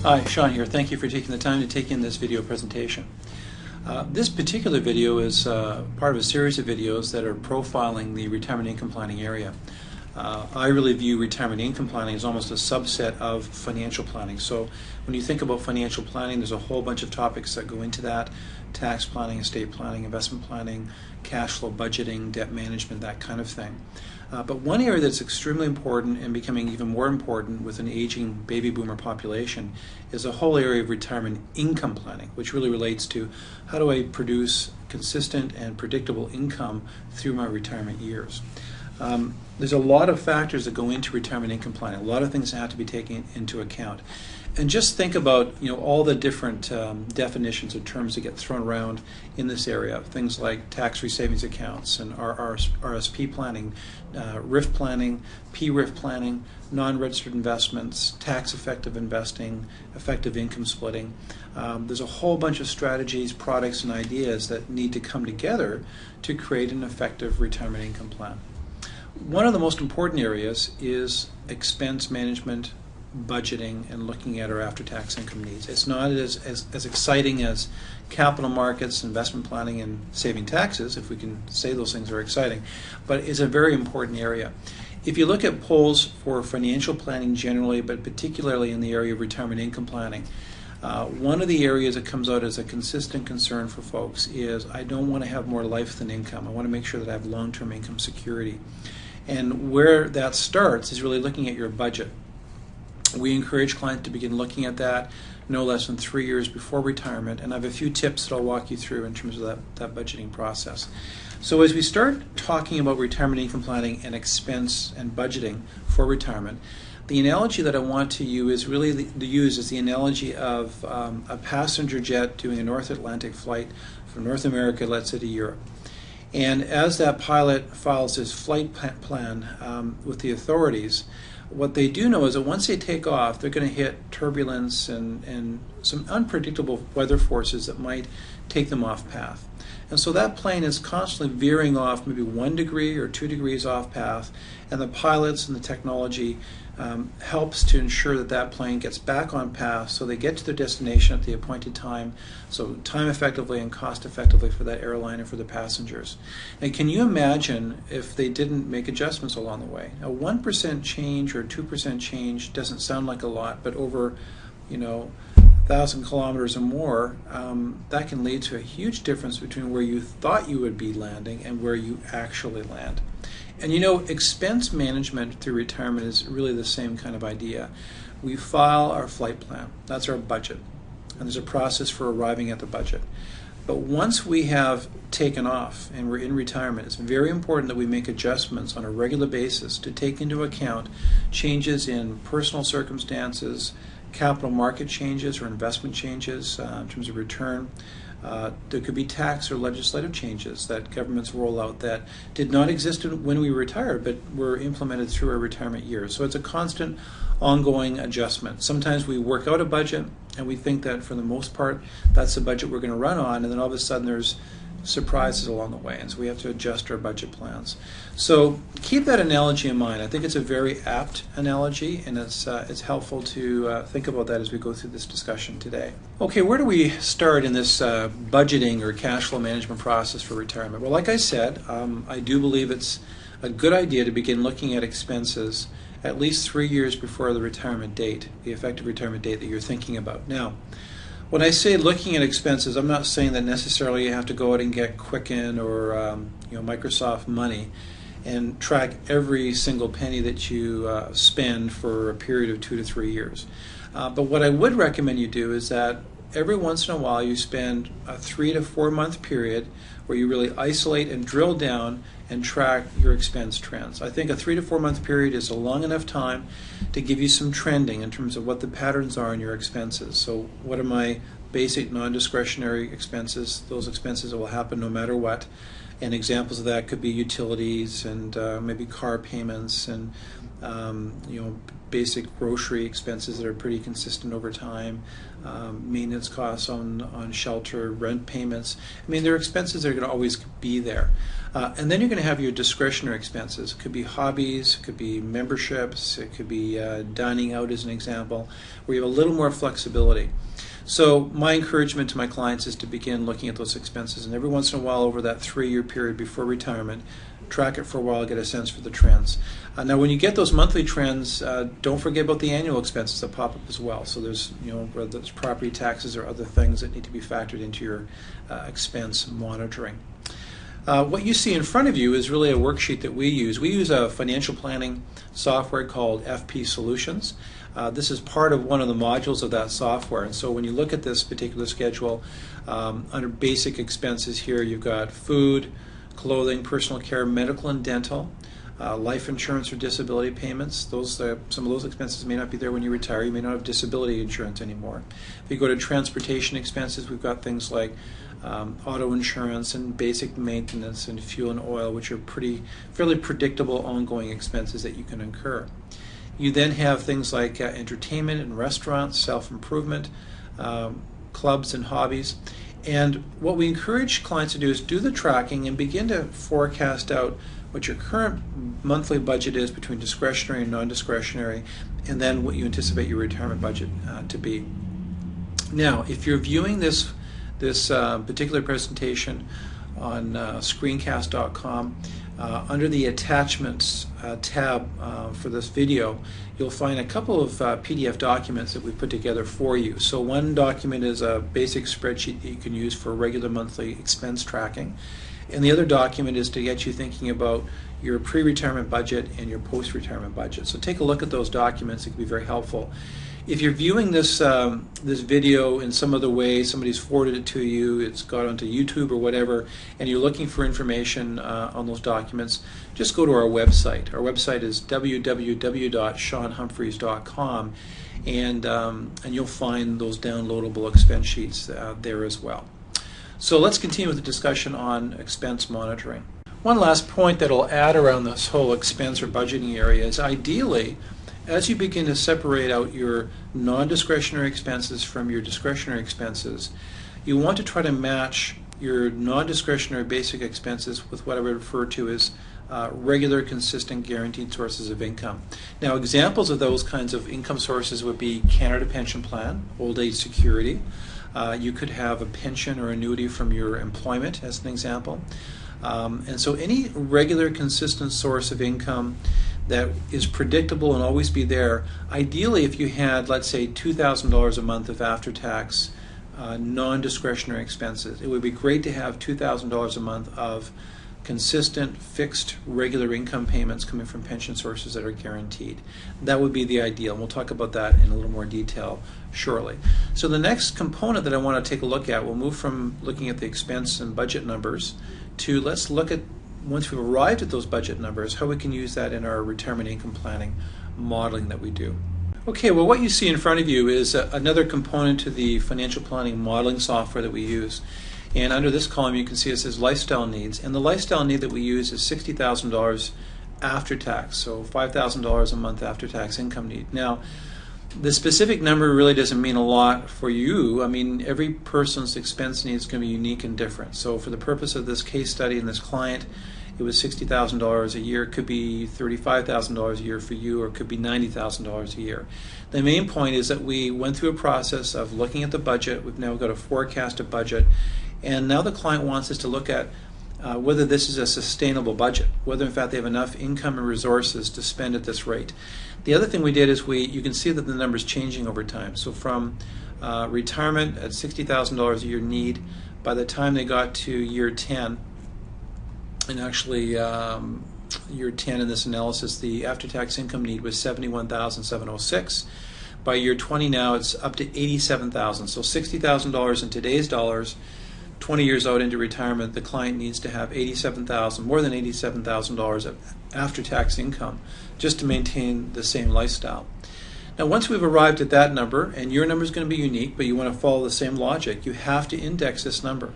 Hi, Shaun here. Thank you for taking the time to take in this video presentation. This particular video is part of a series of videos that are profiling the retirement income planning area. I really view retirement income planning as almost a subset of financial planning. So when you think about financial planning, there's a whole bunch of topics that go into that: tax planning, estate planning, investment planning, cash flow budgeting, debt management, that kind of thing. But one area that's extremely important and becoming even more important with an aging baby boomer population is the whole area of retirement income planning, which really relates to how do I produce consistent and predictable income through my retirement years. There's a lot of factors that go into retirement income planning, a lot of things that have to be taken into account. And just think about all the different definitions or terms that get thrown around in this area. Things like tax-free savings accounts and RSP planning, RIF planning, PRIF planning, non-registered investments, tax-effective investing, effective income splitting. There's a whole bunch of strategies, products, and ideas that need to come together to create an effective retirement income plan. One of the most important areas is expense management, budgeting, and looking at our after-tax income needs. It's not as exciting as capital markets, investment planning, and saving taxes, if we can say those things are exciting, but it's a very important area. If you look at polls for financial planning generally, but particularly in the area of retirement income planning, one of the areas that comes out as a consistent concern for folks is, I don't want to have more life than income. I want to make sure that I have long-term income security. And where that starts is really looking at your budget. We encourage clients to begin looking at that no less than 3 years before retirement, and I have a few tips that I'll walk you through in terms of that budgeting process. So as we start talking about retirement income planning and expense and budgeting for retirement, the analogy that I want to use is the analogy of a passenger jet doing a North Atlantic flight from North America, let's say, to Europe. And as that pilot files his flight plan with the authorities, what they do know is that once they take off, they're going to hit turbulence and some unpredictable weather forces that might take them off path. And so that plane is constantly veering off maybe 1 degree or 2 degrees off path, and the pilots and the technology helps to ensure that that plane gets back on path so they get to their destination at the appointed time, so time effectively and cost effectively for that airline and for the passengers. And can you imagine if they didn't make adjustments along the way? A 1% change or 2% change doesn't sound like a lot, but over 1,000 kilometers or more, that can lead to a huge difference between where you thought you would be landing and where you actually land. And expense management through retirement is really the same kind of idea. We file our flight plan. That's our budget. And there's a process for arriving at the budget. But once we have taken off and we're in retirement, it's very important that we make adjustments on a regular basis to take into account changes in personal circumstances, capital market changes or investment changes in terms of return. There could be tax or legislative changes that governments roll out that did not exist when we retired, but were implemented through our retirement years. So it's a constant, ongoing adjustment. Sometimes we work out a budget and we think that for the most part that's the budget we're going to run on, and then all of a sudden there's surprises along the way, and so we have to adjust our budget plans. So keep that analogy in mind. I think it's a very apt analogy, and it's helpful to think about that as we go through this discussion today. Okay, where do we start in this budgeting or cash flow management process for retirement? Well, like I said, I do believe it's a good idea to begin looking at expenses at least 3 years before the retirement date, the effective retirement date that you're thinking about. Now, when I say looking at expenses, I'm not saying that necessarily you have to go out and get Quicken or Microsoft Money and track every single penny that you spend for a period of 2 to 3 years. But what I would recommend you do is that every once in a while you spend a 3 to 4 month period where you really isolate and drill down and track your expense trends. I think a 3 to 4 month period is a long enough time to give you some trending in terms of what the patterns are in your expenses. So what are my basic non-discretionary expenses, those expenses that will happen no matter what? And examples of that could be utilities and maybe car payments and basic grocery expenses that are pretty consistent over time, maintenance costs on shelter, rent payments. I mean, there are expenses that are going to always be there. And then you're going to have your discretionary expenses. It could be hobbies, it could be memberships, it could be dining out as an example, where you have a little more flexibility. So my encouragement to my clients is to begin looking at those expenses, and every once in a while over that 3-year period before retirement, track it for a while, get a sense for the trends. Now when you get those monthly trends, don't forget about the annual expenses that pop up as well. So there's, whether it's property taxes or other things that need to be factored into your expense monitoring. What you see in front of you is really a worksheet that we use. We use a financial planning software called FP Solutions. This is part of one of the modules of that software. And so when you look at this particular schedule, under basic expenses here, you've got food, clothing, personal care, medical and dental, life insurance or disability payments. Some of those expenses may not be there when you retire. You may not have disability insurance anymore. If you go to transportation expenses, we've got things like auto insurance and basic maintenance and fuel and oil, which are fairly predictable ongoing expenses that you can incur. You then have things like entertainment and restaurants, self-improvement, clubs and hobbies. And what we encourage clients to do is do the tracking and begin to forecast out what your current monthly budget is between discretionary and non-discretionary, and then what you anticipate your retirement budget to be. Now, if you're viewing this particular presentation on screencast.com, under the attachments tab for this video, you'll find a couple of PDF documents that we've put together for you. So one document is a basic spreadsheet that you can use for regular monthly expense tracking, and the other document is to get you thinking about your pre-retirement budget and your post-retirement budget. So take a look at those documents. It can be very helpful. If you're viewing this video in some other way, somebody's forwarded it to you, it's got onto YouTube or whatever, and you're looking for information on those documents, just go to our website. Our website is www.shaunhumphries.com, and you'll find those downloadable expense sheets there as well. So let's continue with the discussion on expense monitoring. One last point that I'll add around this whole expense or budgeting area is, ideally, as you begin to separate out your non-discretionary expenses from your discretionary expenses, you want to try to match your non-discretionary basic expenses with what I would refer to as regular, consistent, guaranteed sources of income. Now, examples of those kinds of income sources would be Canada Pension Plan, old age security. You could have a pension or annuity from your employment, as an example. And so any regular, consistent source of income that is predictable and always be there. Ideally, if you had, let's say, $2,000 a month of after-tax non-discretionary expenses, it would be great to have $2,000 a month of consistent, fixed, regular income payments coming from pension sources that are guaranteed. That would be the ideal, and we'll talk about that in a little more detail shortly. So the next component that I want to take a look at, we'll move from looking at the expense and budget numbers to, let's look at, once we've arrived at those budget numbers, how we can use that in our retirement income planning modeling that we do. Okay, well, what you see in front of you is another component to the financial planning modeling software that we use. And under this column, you can see it says lifestyle needs. And the lifestyle need that we use is $60,000 after tax, so $5,000 a month after tax income need. Now, the specific number really doesn't mean a lot for you. I mean, every person's expense needs can be unique and different. So for the purpose of this case study and this client, it was $60,000 a year. It could be $35,000 a year for you, or it could be $90,000 a year. The main point is that we went through a process of looking at the budget. We've now got a forecasted budget, and now the client wants us to look at whether this is a sustainable budget, whether in fact they have enough income and resources to spend at this rate. The other thing we did is you can see that the number's changing over time. So from retirement at $60,000 a year need, by the time they got to year 10, and actually year 10 in this analysis, the after-tax income need was $71,706. By year 20 now, it's up to $87,000. So $60,000 in today's dollars. 20 years out into retirement, the client needs to have more than $87,000 of after-tax income just to maintain the same lifestyle. Now, once we've arrived at that number, and your number is going to be unique, but you want to follow the same logic, you have to index this number.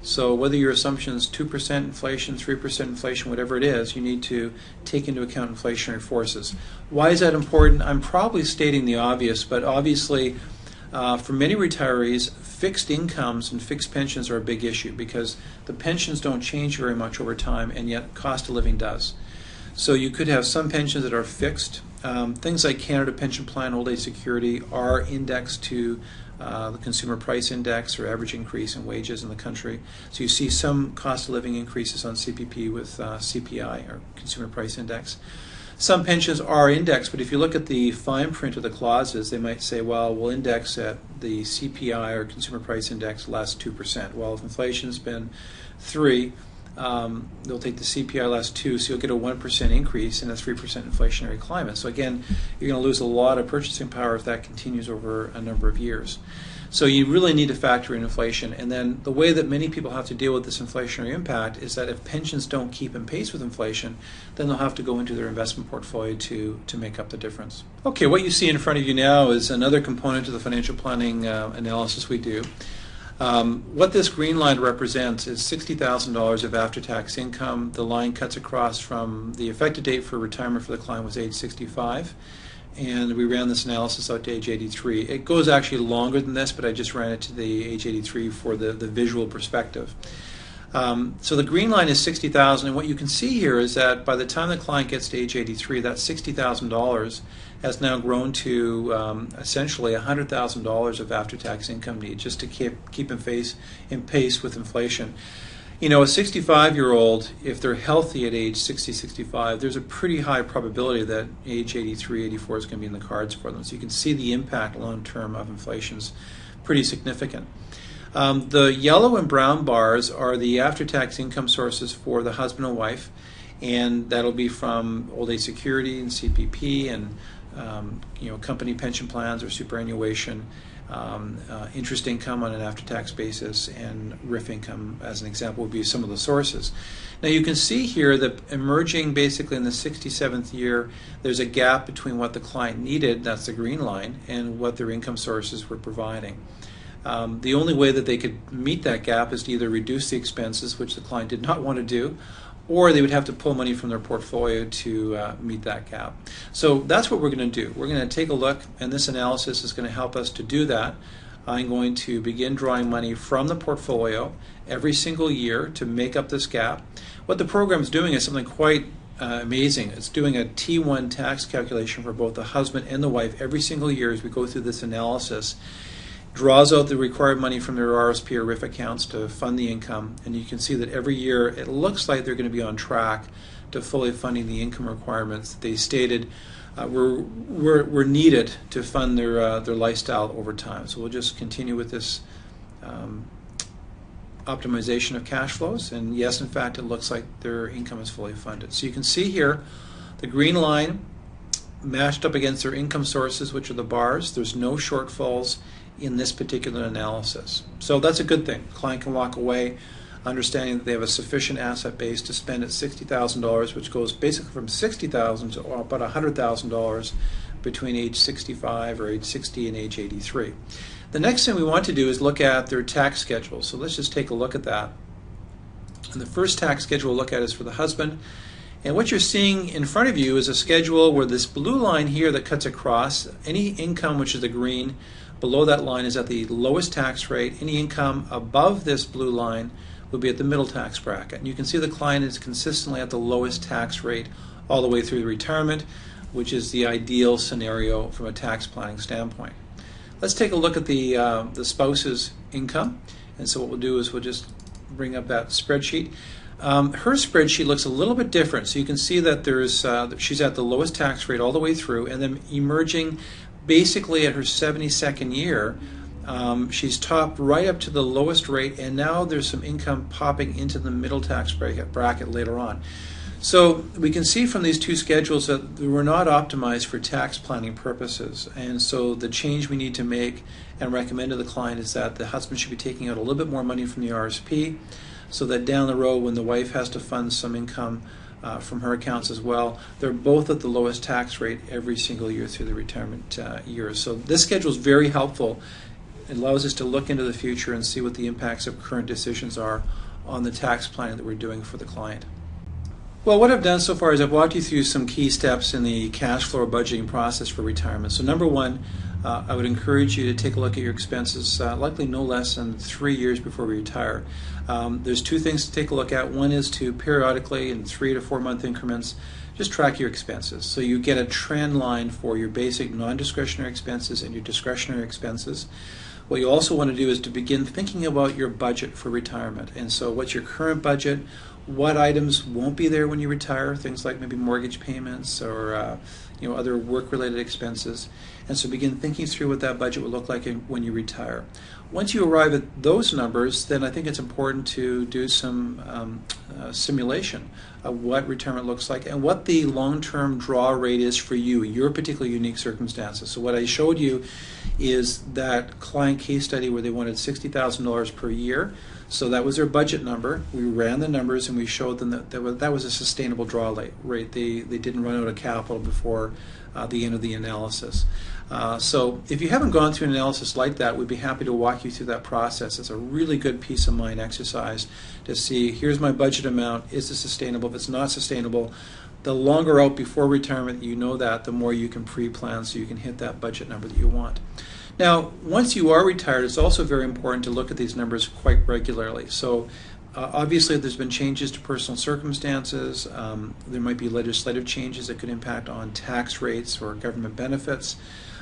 So whether your assumption is 2% inflation, 3% inflation, whatever it is, you need to take into account inflationary forces. Why is that important? I'm probably stating the obvious, but obviously for many retirees, fixed incomes and fixed pensions are a big issue because the pensions don't change very much over time, and yet cost of living does. So you could have some pensions that are fixed. Things like Canada Pension Plan, Old Age Security are indexed to the Consumer Price Index, or average increase in wages in the country. So you see some cost of living increases on CPP with CPI, or Consumer Price Index. Some pensions are indexed, but if you look at the fine print of the clauses, they might say, well, we'll index at the CPI, or Consumer Price Index, less 2%. Well, if inflation's been 3, they'll take the CPI less 2, so you'll get a 1% increase in a 3% inflationary climate. So again, you're going to lose a lot of purchasing power if that continues over a number of years. So you really need to factor in inflation. And then the way that many people have to deal with this inflationary impact is that if pensions don't keep in pace with inflation, then they'll have to go into their investment portfolio to make up the difference. Okay, what you see in front of you now is another component of the financial planning analysis we do. What this green line represents is $60,000 of after-tax income. The line cuts across from the effective date for retirement for the client was age 65, and we ran this analysis out to age 83. It goes actually longer than this, but I just ran it to the age 83 for the visual perspective. So the green line is $60,000, and what you can see here is that by the time the client gets to age 83, that $60,000 has now grown to essentially $100,000 of after-tax income need, just to keep in pace with inflation. You know, a 65-year-old, if they're healthy at age 60, 65, there's a pretty high probability that age 83, 84 is going to be in the cards for them. So you can see the impact long-term of inflation is pretty significant. The yellow and brown bars are the after-tax income sources for the husband and wife, and that'll be from old age security and CPP and company pension plans or superannuation, interest income on an after-tax basis, and RIF income, as an example, would be some of the sources. Now you can see here that emerging basically in the 67th year, there's a gap between what the client needed, that's the green line, and what their income sources were providing. The only way that they could meet that gap is to either reduce the expenses, which the client did not want to do, or they would have to pull money from their portfolio to meet that gap. So that's what we're going to do. We're going to take a look, and this analysis is going to help us to do that. I'm going to begin drawing money from the portfolio every single year to make up this gap. What the program is doing is something quite amazing. It's doing a T1 tax calculation for both the husband and the wife every single year as we go through this analysis. Draws out the required money from their RSP or RIF accounts to fund the income, and you can see that every year it looks like they're going to be on track to fully funding the income requirements that they stated were needed to fund their lifestyle over time. So we'll just continue with this optimization of cash flows, and yes, in fact, it looks like their income is fully funded. So you can see here the green line matched up against their income sources, which are the bars. There's no shortfalls in this particular analysis. So that's a good thing. The client can walk away understanding that they have a sufficient asset base to spend at $60,000, which goes basically from $60,000 to about $100,000 between age 65 or age 60 and age 83. The next thing we want to do is look at their tax schedule. So let's just take a look at that. And the first tax schedule we'll look at is for the husband. And what you're seeing in front of you is a schedule where this blue line here that cuts across, any income, which is the green, below that line is at the lowest tax rate. Any income above this blue line would be at the middle tax bracket. And you can see the client is consistently at the lowest tax rate all the way through retirement, which is the ideal scenario from a tax planning standpoint. Let's take a look at the spouse's income. And so what we'll do is we'll just bring up that spreadsheet. Her spreadsheet looks a little bit different. So you can see that there's she's at the lowest tax rate all the way through, and then emerging basically at her 72nd year, she's topped right up to the lowest rate, and now there's some income popping into the middle tax bracket later on. So we can see from these two schedules that they were not optimized for tax planning purposes, and so the change we need to make and recommend to the client is that the husband should be taking out a little bit more money from the RSP, so that down the road when the wife has to fund some income from her accounts as well, they're both at the lowest tax rate every single year through the retirement years. So this schedule is very helpful it allows us to look into the future and see what the impacts of current decisions are on the tax planning that we're doing for the client. Well, what I've done so far is I've walked you through some key steps in the cash flow budgeting process for retirement. So number one, I would encourage you to take a look at your expenses, likely no less than 3 years before we retire. There's two things to take a look at. One is to periodically, in 3 to 4 month increments, just track your expenses. So you get a trend line for your basic non-discretionary expenses and your discretionary expenses. What you also want to do is to begin thinking about your budget for retirement. And so what's your current budget? What items won't be there when you retire? Things like maybe mortgage payments or other work-related expenses. And so begin thinking through what that budget will look like when you retire. Once you arrive at those numbers, then I think it's important to do some simulation of what retirement looks like and what the long-term draw rate is for you, your particular unique circumstances. So what I showed you is that client case study where they wanted $60,000 per year. So that was their budget number. We ran the numbers and we showed them that was a sustainable draw rate. They didn't run out of capital before the end of the analysis. So if you haven't gone through an analysis like that, we'd be happy to walk you through that process. It's a really good peace of mind exercise to see, here's my budget amount, is it sustainable? If it's not sustainable, the longer out before retirement you know that, the more you can pre-plan so you can hit that budget number that you want. Now, once you are retired, it's also very important to look at these numbers quite regularly. So obviously there's been changes to personal circumstances. There might be legislative changes that could impact on tax rates or government benefits.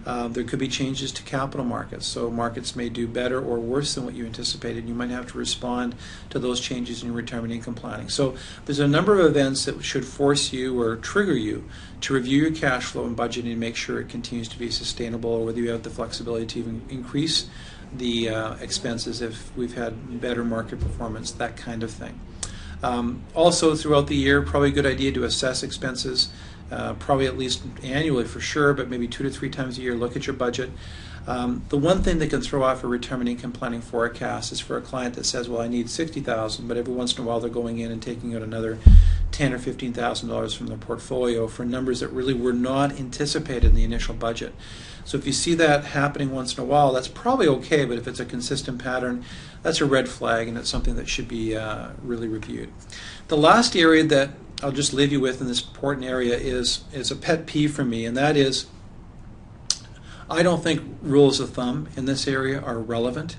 There could be changes to capital markets. So markets may do better or worse than what you anticipated. You might have to respond to those changes in your retirement income planning. So there's a number of events that should force you or trigger you to review your cash flow and budgeting and make sure it continues to be sustainable, or whether you have the flexibility to even increase the expenses if we've had better market performance, that kind of thing. Also throughout the year, probably a good idea to assess expenses, probably at least annually for sure, but maybe 2 to 3 times a year, look at your budget. The one thing that can throw off a retirement income planning forecast is for a client that says, well, I need $60,000, but every once in a while they're going in and taking out another $10,000 or $15,000 from their portfolio for numbers that really were not anticipated in the initial budget. So if you see that happening once in a while, that's probably okay, but if it's a consistent pattern, that's a red flag, and it's something that should be really reviewed. The last area that I'll just leave you with in this important area is a pet peeve for me, and that is, I don't think rules of thumb in this area are relevant.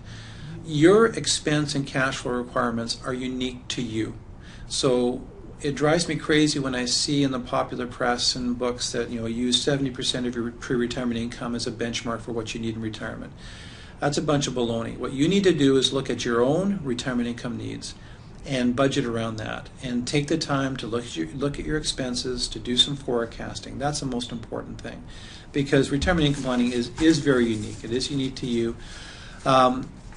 Your expense and cash flow requirements are unique to you. So it drives me crazy when I see in the popular press and books that use 70% of your pre-retirement income as a benchmark for what you need in retirement. That's a bunch of baloney. What you need to do is look at your own retirement income needs and budget around that, and take the time to look at your expenses, to do some forecasting. That's the most important thing, because retirement income planning is very unique. It is unique to you.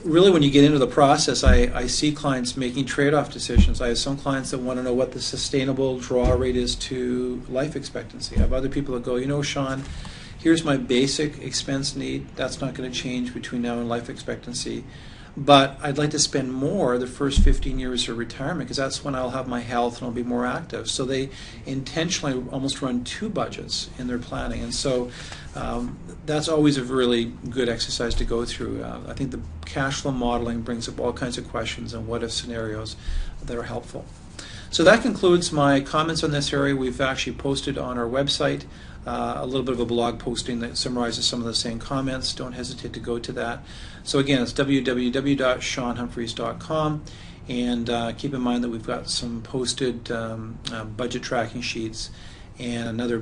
Really, when you get into the process, I see clients making trade-off decisions. I have some clients that want to know what the sustainable draw rate is to life expectancy. I have other people that go, Shaun, here's my basic expense need. That's not going to change between now and life expectancy. But I'd like to spend more the first 15 years of retirement, because that's when I'll have my health and I'll be more active. So they intentionally almost run 2 budgets in their planning. And so that's always a really good exercise to go through. I think the cash flow modeling brings up all kinds of questions and what-if scenarios that are helpful. So that concludes my comments on this area. We've actually posted on our website a little bit of a blog posting that summarizes some of the same comments. Don't hesitate to go to that. So again, it's www.shaunhumphries.com, and keep in mind that we've got some posted budget tracking sheets and another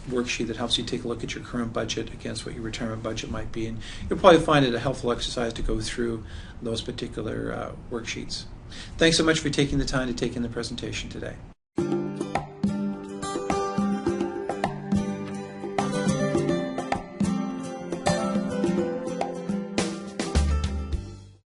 worksheet that helps you take a look at your current budget against what your retirement budget might be, and you'll probably find it a helpful exercise to go through those particular worksheets. Thanks so much for taking the time to take in the presentation today.